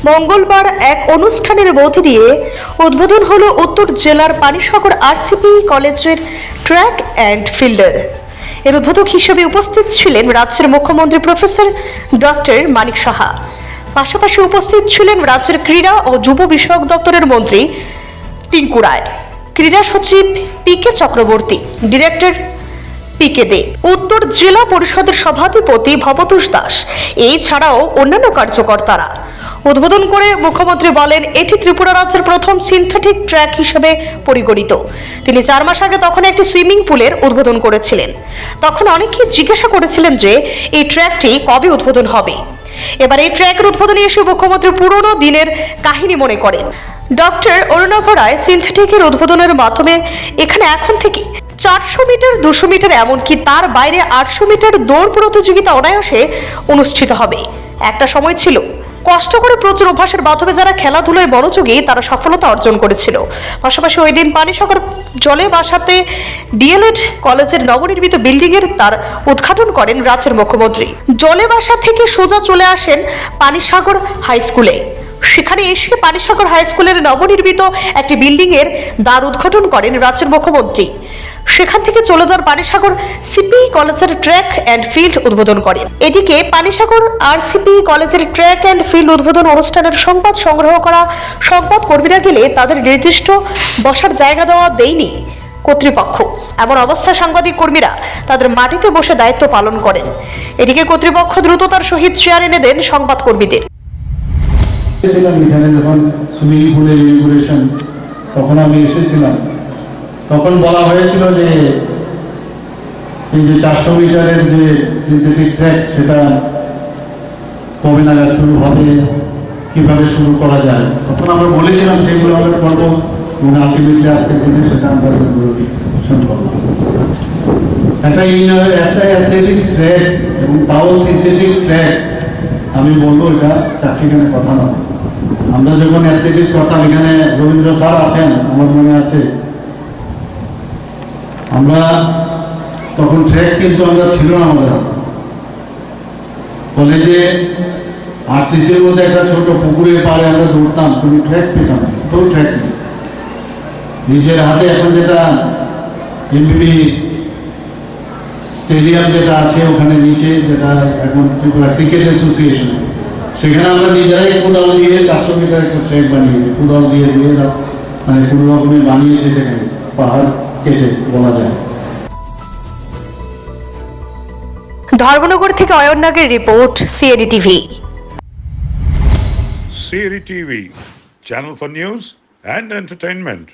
মঙ্গলবার এক অনুষ্ঠানের মধ্যে দিয়ে উদ্বোধন হলো উত্তর জেলার পানিসাগর আরসিপি কলেজের ট্র্যাক অ্যান্ড ফিল্ডের। এর উদ্বোধক হিসেবে উপস্থিত ছিলেন রাজ্যের মুখ্যমন্ত্রী প্রফেসর ডক্টর মানিক সাহা। পাশাপাশি উপস্থিত ছিলেন রাজ্যের ক্রীড়া ও যুব বিষয়ক দপ্তরের মন্ত্রী টিঙ্কু রায়, ক্রীড়া সচিব পিকে চক্রবর্তী, ডিরেক্টর পিকে দে, উত্তর জেলা পরিষদের সভাধিপতি ভবতোষ দাস, এছাড়াও অন্যান্য কার্যকর্তারা। উদ্বোধন করে মুখ্যমন্ত্রী বলেন, এটি ত্রিপুরা রাজ্যের প্রথম সিনথেটিক ট্র্যাক হিসেবে পরিগণিত। তিনি 4 মাস আগে তখন একটি সুইমিং পুলের উদ্বোধন করেছিলেন। তখন অনেকেই জিজ্ঞাসা করেছিলেন যে এই ট্র্যাকটি কবে উদ্বোধন হবে। এবার এই ট্র্যাকের উদ্বোধনে এসে মুখ্যমন্ত্রী পুরনো দিনের কাহিনী মনে করেন। ডক্টর অরুণাভ রায় সিনথেটিকের উদ্বোধনের মাধ্যমে এখানে এখন থেকে 400 মিটার, 200 মিটার, এমনকি তার বাইরে 800 মিটার দৌড় প্রতিযোগিতা অনায়াসে অনুষ্ঠিত হবে। একটা সময় ছিল কষ্ট করে প্রচুর অভ্যাসের মাধ্যমে যারা খেলাধুলায় মনোযোগী তারা সফলতা অর্জন করেছিল। পাশাপাশি ওই দিন পানিসাগর জলে বাসাতে ডিএলএড কলেজের নবনির্মিত বিল্ডিং এর তার উদ্ঘাটন করেন রাজ্যের মুখ্যমন্ত্রী। জলে বাসা থেকে সোজা চলে আসেন পানিসাগর হাই স্কুলে। সেখানে এসে পানিসাগর হাই স্কুলের নবনির্মিত একটি বিল্ডিং এর দ্বার উদ্ঘাটন করেন রাজ্যের মুখ্যমন্ত্রী। সেখান থেকে চলে যান পানিসাগর সিপি কলেজের ট্র্যাক অ্যান্ড ফিল্ড উদ্বোধন করেন। এদিকে পানিসাগর আরসিপি কলেজের ট্র্যাক অ্যান্ড ফিল্ড উদ্বোধন অনুষ্ঠানের সংবাদ সংগ্রহ করা সংবাদ কর্মীরা গেলে তাদের নির্দিষ্ট বসার জায়গা দেওয়া দেয়নি কর্তৃপক্ষ। এমন অবস্থায় সাংবাদিক কর্মীরা তাদের মাটিতে বসে দায়িত্ব পালন করেন। এদিকে কর্তৃপক্ষ দ্রুততার সহিত চেয়ার এনে দেন সংবাদ কর্মীদের। এখানে যখন সুইমিং পুলের ইনগুরেশন তখন আমি এসেছিলাম, তখন বলা হয়েছিল যে এই যে 400 মিটারের যে সিনথেটিক ট্র্যাক সেটা কবে নাগাদ শুরু হবে, কিভাবে শুরু করা যায়, তখন আমরা বলেছিলাম সেগুলো আমরা করবো এবং আলটিমেটলি আজকের দিনে সেটা আমরা করবো। একটা অ্যাথলেটিক্স ট্র্যাক এবং তাও সিনথেটিক ট্র্যাক, আমি বলবো এটা চাকরিখানে কথা নয়। আমরা যখন অ্যাথলেটিক্স করতাম, এখানে রবীন্দ্র স্যার আছেন, আমার মনে আছে, আমরা তখন ট্র্যাক কিন্তু আমরা ছিল না, আমাদের কলেজে আরসিসির মধ্যে একটা ছোট পুকুরের পাড়ে আমরা দৌড়তাম, কোনো ট্র্যাক পেতাম না, তো ট্র্যাক নেই। নিজের হাতে এখন যেটা এমবিবি স্টেডিয়াম যেটা আছে ওখানে নিচে, যেটা এখন ত্রিপুরা ক্রিকেট অ্যাসোসিয়েশন, সেখানে আমরা নিজেরাই কোদাল দিয়ে 400 মিটার একটা ট্র্যাক বানিয়েছি, কোদাল দিয়ে মানে কোনো রকমের বানিয়েছে, সেখানে পাহাড় কেটে বলা যায়। ধর্মনগর থেকে অয়ন নাগের report, CAD TV. CAD TV, channel for news and entertainment.